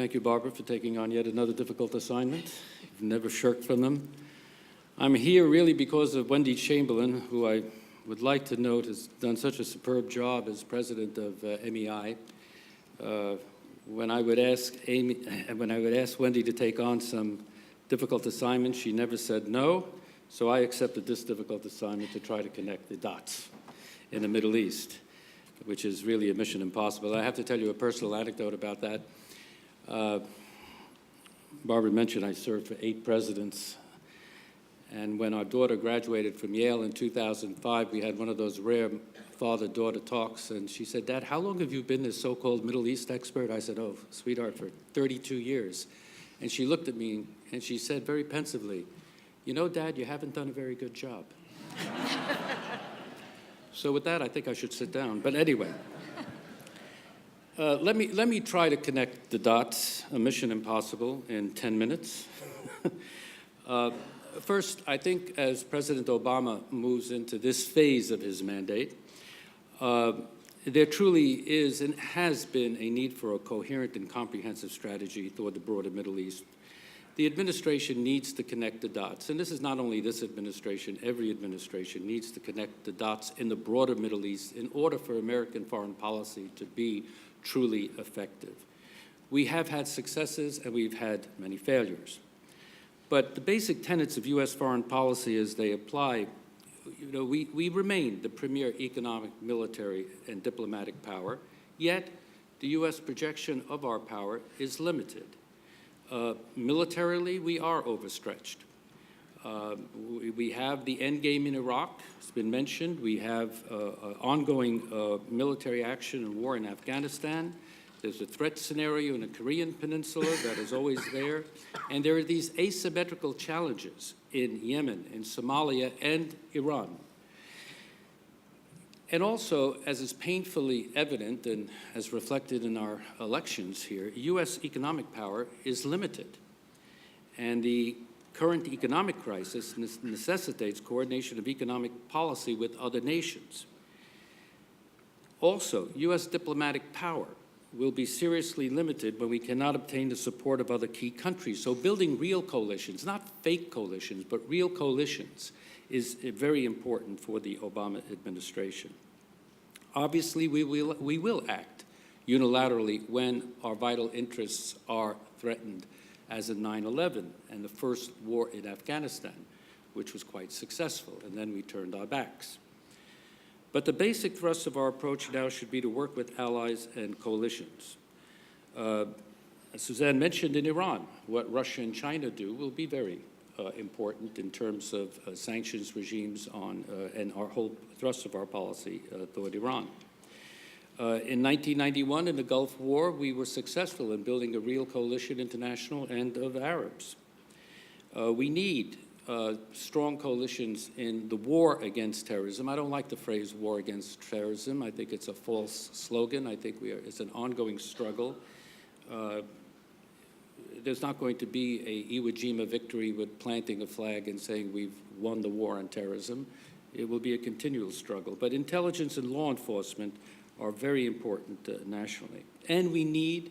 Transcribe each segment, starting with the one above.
Thank you, Barbara, for taking on yet another difficult assignment. You've never shirked from them. I'm here really because of Wendy Chamberlain, who I would like to note has done such a superb job as president of MEI. When I would ask Wendy to take on some difficult assignments, she never said no, so I accepted this difficult assignment to try to connect the dots in the Middle East, which is really a mission impossible. I have to tell you a personal anecdote about that. Barbara mentioned I served for 8 presidents, and when our daughter graduated from Yale in 2005, we had one of those rare father-daughter talks, and she said, "Dad, how long have you been this so-called Middle East expert?" I said, "Oh, sweetheart, for 32 years. And she looked at me and she said very pensively, "You know, Dad, you haven't done a very good job." So with that, I think I should sit down. But anyway, let me try to connect the dots, a mission impossible, in 10 minutes. First, I think as President Obama moves into this phase of his mandate, there truly is and has been a need for a coherent and comprehensive strategy toward the broader Middle East. The administration needs to connect the dots, and this is not only this administration, every administration needs to connect the dots in the broader Middle East in order for American foreign policy to be truly effective. We have had successes and we've had many failures. But the basic tenets of U.S. foreign policy as they apply, we remain the premier economic, military, and diplomatic power, yet the U.S. projection of our power is limited. Militarily, we are overstretched. We have the end game in Iraq, it's been mentioned. We have ongoing military action and war in Afghanistan. There's a threat scenario in the Korean Peninsula that is always there. And there are these asymmetrical challenges in Yemen, in Somalia, and Iran. And also, as is painfully evident and as reflected in our elections here, U.S. economic power is limited. And the current economic crisis necessitates coordination of economic policy with other nations. Also, U.S. diplomatic power will be seriously limited when we cannot obtain the support of other key countries. So building real coalitions, not fake coalitions, but real coalitions, is very important for the Obama administration. Obviously, we will act unilaterally when our vital interests are threatened, as in 9/11 and the first war in Afghanistan, which was quite successful, and then we turned our backs. But the basic thrust of our approach now should be to work with allies and coalitions. As Suzanne mentioned, in Iran, what Russia and China do will be very important in terms of sanctions regimes on and our whole thrust of our policy toward Iran. In 1991, in the Gulf War, we were successful in building a real coalition, international and of Arabs. We need strong coalitions in the war against terrorism. I don't like the phrase war against terrorism. I think it's a false slogan. I think it's an ongoing struggle. There's not going to be a Iwo Jima victory with planting a flag and saying we've won the war on terrorism. It will be a continual struggle. But intelligence and law enforcement are very important nationally. And we need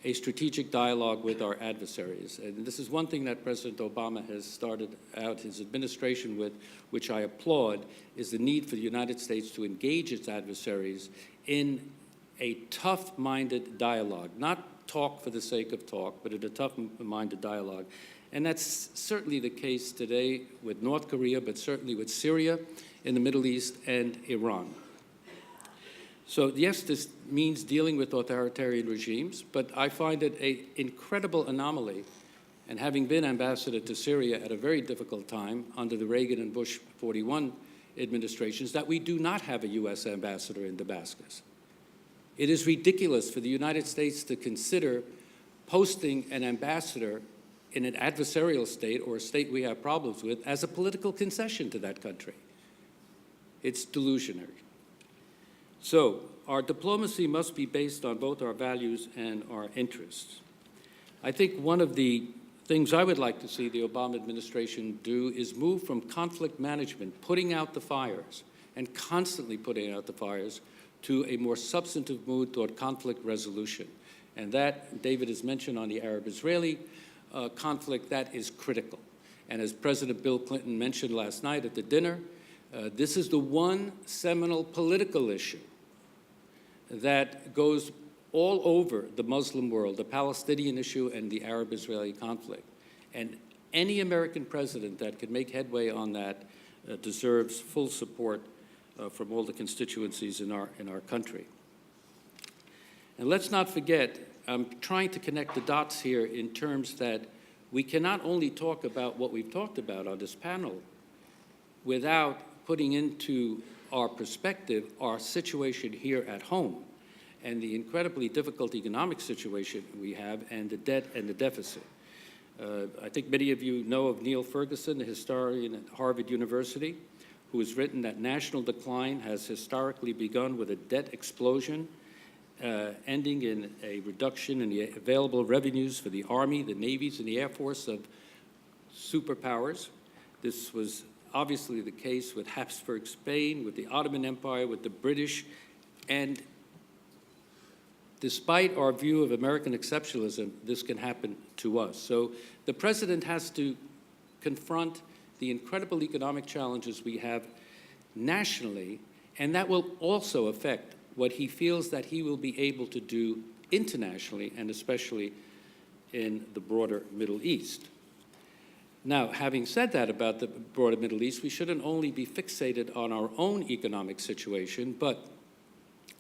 a strategic dialogue with our adversaries. And this is one thing that President Obama has started out his administration with, which I applaud, is the need for the United States to engage its adversaries in a tough-minded dialogue, not talk for the sake of talk, but in a tough-minded dialogue. And that's certainly the case today with North Korea, but certainly with Syria in the Middle East and Iran. So yes, this means dealing with authoritarian regimes, but I find it an incredible anomaly, and having been ambassador to Syria at a very difficult time under the Reagan and Bush 41 administrations, that we do not have a U.S. ambassador in Damascus. It is ridiculous for the United States to consider posting an ambassador in an adversarial state or a state we have problems with as a political concession to that country. It's delusionary. So our diplomacy must be based on both our values and our interests. I think one of the things I would like to see the Obama administration do is move from conflict management, putting out the fires, and constantly putting out the fires, to a more substantive mood toward conflict resolution. And that, David has mentioned on the Arab-Israeli conflict, that is critical. And as President Bill Clinton mentioned last night at the dinner, this is the one seminal political issue that goes all over the Muslim world, the Palestinian issue and the Arab-Israeli conflict. And any American president that can make headway on that deserves full support from all the constituencies in our country. And let's not forget, I'm trying to connect the dots here in terms that we cannot only talk about what we've talked about on this panel without putting into our perspective our situation here at home and the incredibly difficult economic situation we have and the debt and the deficit. I think many of you know of Neil Ferguson, the historian at Harvard University, who has written that national decline has historically begun with a debt explosion, ending in a reduction in the available revenues for the Army, the Navies, and the Air Force of superpowers. This was obviously the case with Habsburg Spain, with the Ottoman Empire, with the British, and despite our view of American exceptionalism, this can happen to us. So the president has to confront the incredible economic challenges we have nationally, and that will also affect what he feels that he will be able to do internationally, and especially in the broader Middle East. Now, having said that about the broader Middle East, we shouldn't only be fixated on our own economic situation, but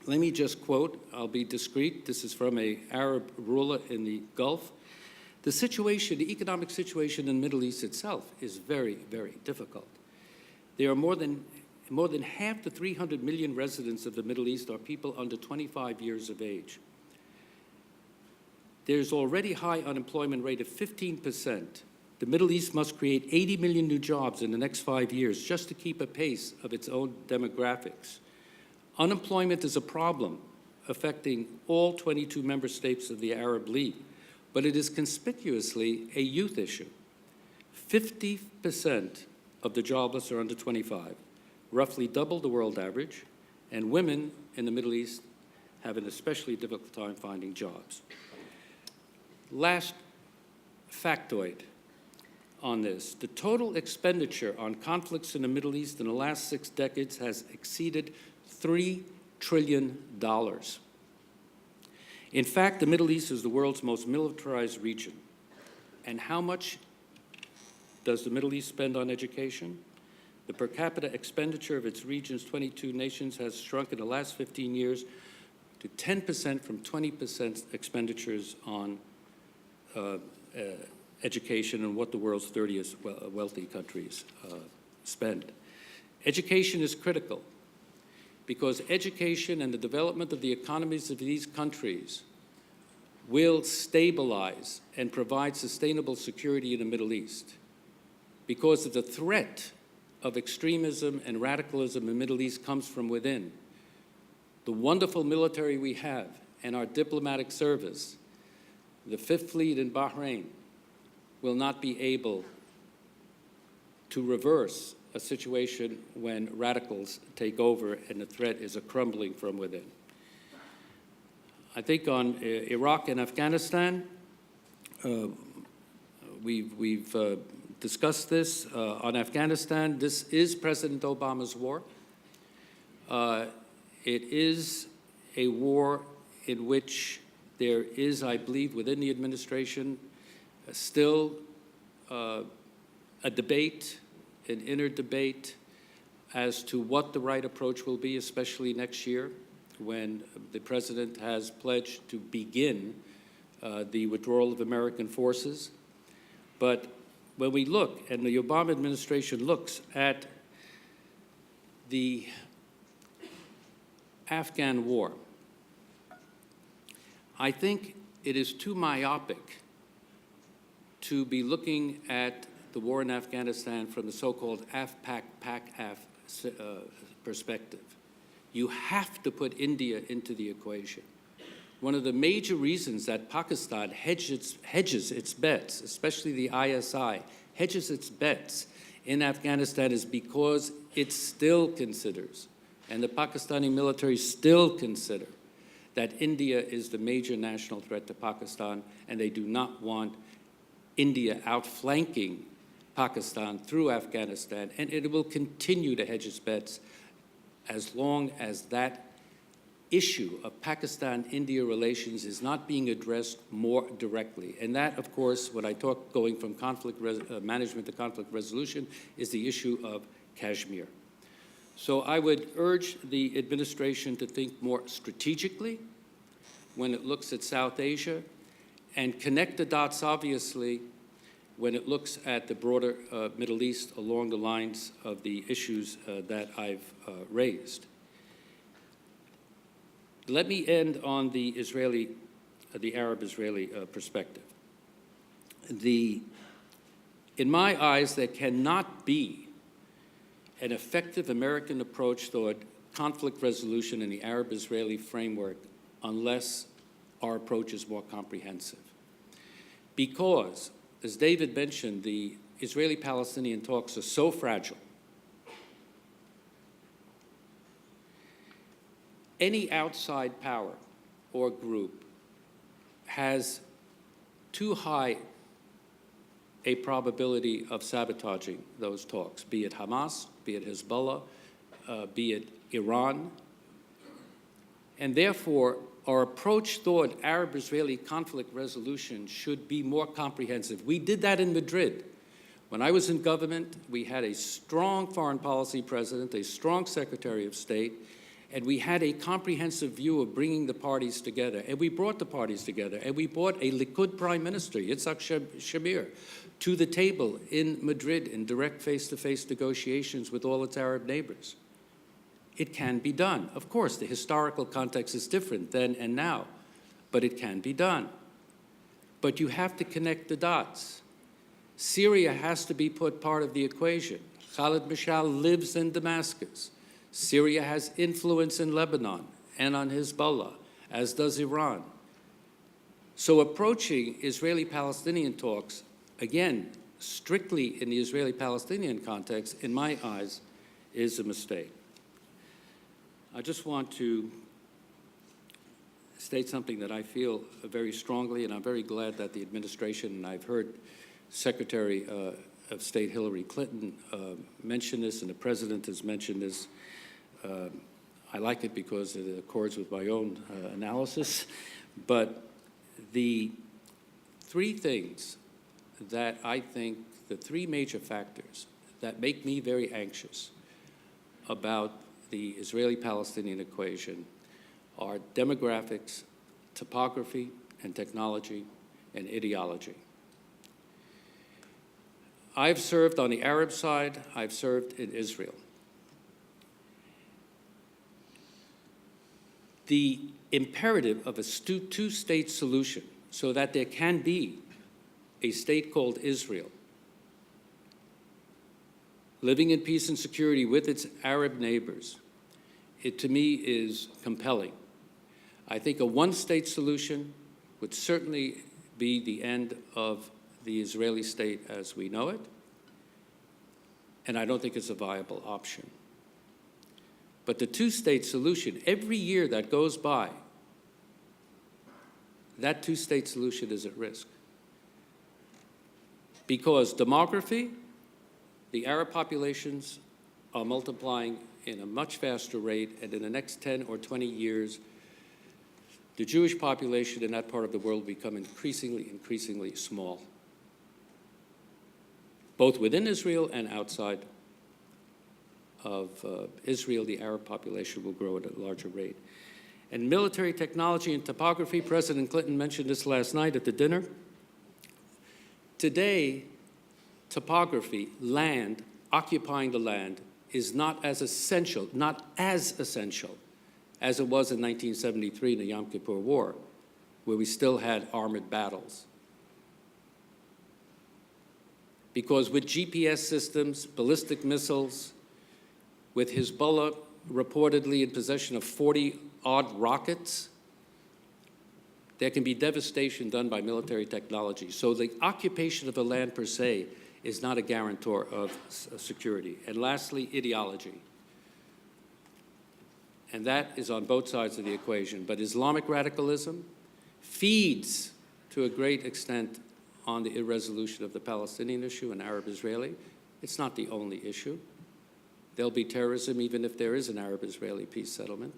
let me just quote, I'll be discreet, this is from an Arab ruler in the Gulf. The situation, the economic situation in the Middle East itself is very, very difficult. There are more than half the 300 million residents of the Middle East are people under 25 years of age. There's already high unemployment rate of 15%. The Middle East must create 80 million new jobs in the next 5 years just to keep a pace of its own demographics. Unemployment is a problem affecting all 22 member states of the Arab League, but it is conspicuously a youth issue. 50% of the jobless are under 25, roughly double the world average, and women in the Middle East have an especially difficult time finding jobs. Last factoid on this. The total expenditure on conflicts in the Middle East in the last 6 decades has exceeded $3 trillion. In fact, the Middle East is the world's most militarized region. And how much does the Middle East spend on education? The per capita expenditure of its region's 22 nations has shrunk in the last 15 years to 10% from 20% expenditures on education and what the world's 30th wealthy countries spend. Education is critical because education and the development of the economies of these countries will stabilize and provide sustainable security in the Middle East. Because of the threat of extremism and radicalism in the Middle East comes from within. The wonderful military we have and our diplomatic service, the Fifth Fleet in Bahrain, will not be able to reverse a situation when radicals take over and the threat is a crumbling from within. I think on Iraq and Afghanistan, we've discussed this. On Afghanistan, this is President Obama's war. It is a war in which there is, I believe, within the administration, still a debate, an inner debate as to what the right approach will be, especially next year when the president has pledged to begin the withdrawal of American forces. But when we look, and the Obama administration looks at the Afghan war, I think it is too myopic to be looking at the war in Afghanistan from the so-called AFPAC-PAC-AF perspective. You have to put India into the equation. One of the major reasons that Pakistan hedges its bets, especially the ISI, hedges its bets in Afghanistan is because it still considers and the Pakistani military still consider that India is the major national threat to Pakistan, and they do not want India outflanking Pakistan through Afghanistan, and it will continue to hedge its bets as long as that issue of Pakistan-India relations is not being addressed more directly. And that, of course, when I talk going from conflict management to conflict resolution, is the issue of Kashmir. So I would urge the administration to think more strategically when it looks at South Asia, and connect the dots, obviously, when it looks at the broader Middle East along the lines of the issues that I've raised. Let me end on the Arab-Israeli perspective. In my eyes, there cannot be an effective American approach toward conflict resolution in the Arab-Israeli framework unless our approach is more comprehensive. Because, as David mentioned, the Israeli-Palestinian talks are so fragile. Any outside power or group has too high a probability of sabotaging those talks, be it Hamas, be it Hezbollah, be it Iran. And therefore, our approach toward Arab-Israeli conflict resolution should be more comprehensive. We did that in Madrid. When I was in government, we had a strong foreign policy president, a strong Secretary of State, and we had a comprehensive view of bringing the parties together. And we brought the parties together, and we brought a Likud prime minister, Yitzhak Shamir, to the table in Madrid in direct face-to-face negotiations with all its Arab neighbors. It can be done. Of course, the historical context is different then and now, but it can be done. But you have to connect the dots. Syria has to be put part of the equation. Khalid Mashal lives in Damascus. Syria has influence in Lebanon and on Hezbollah, as does Iran. So approaching Israeli-Palestinian talks, again, strictly in the Israeli-Palestinian context, in my eyes, is a mistake. I just want to state something that I feel very strongly, and I'm very glad that the administration, and I've heard Secretary of State Hillary Clinton mention this, and the President has mentioned this. I like it because it accords with my own analysis. But the three things that I think, the three major factors that make me very anxious about the Israeli-Palestinian equation are demographics, topography, and technology, and ideology. I've served on the Arab side, I've served in Israel. The imperative of a two-state solution so that there can be a state called Israel, living in peace and security with its Arab neighbors, it to me is compelling. I think a one-state solution would certainly be the end of the Israeli state as we know it, and I don't think it's a viable option. But the two-state solution, every year that goes by, that two-state solution is at risk. Because demography, the Arab populations are multiplying in a much faster rate, and in the next 10 or 20 years, the Jewish population in that part of the world will become increasingly small, both within Israel and outside of Israel. The Arab population will grow at a larger rate. And military technology and topography, President Clinton mentioned this last night at the dinner. Today, topography, land, occupying the land, is not as essential as it was in 1973 in the Yom Kippur War, where we still had armored battles. Because with GPS systems, ballistic missiles, with Hezbollah reportedly in possession of 40-odd rockets, there can be devastation done by military technology. So the occupation of the land per se is not a guarantor of security. And lastly, ideology. and that is on both sides of the equation. But Islamic radicalism feeds, to a great extent, on the irresolution of the Palestinian issue and Arab-Israeli. It's not the only issue. There'll be terrorism even if there is an Arab-Israeli peace settlement.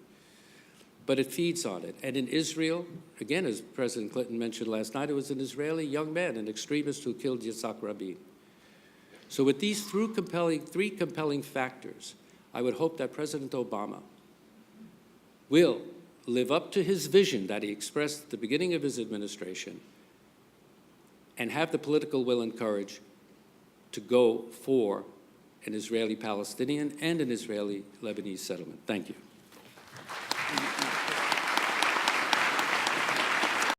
But it feeds on it. And in Israel, again, as President Clinton mentioned last night, it was an Israeli young man, an extremist who killed Yitzhak Rabin. So with these three compelling factors, I would hope that President Obama will live up to his vision that he expressed at the beginning of his administration and have the political will and courage to go for an Israeli-Palestinian and an Israeli-Lebanese settlement. Thank you.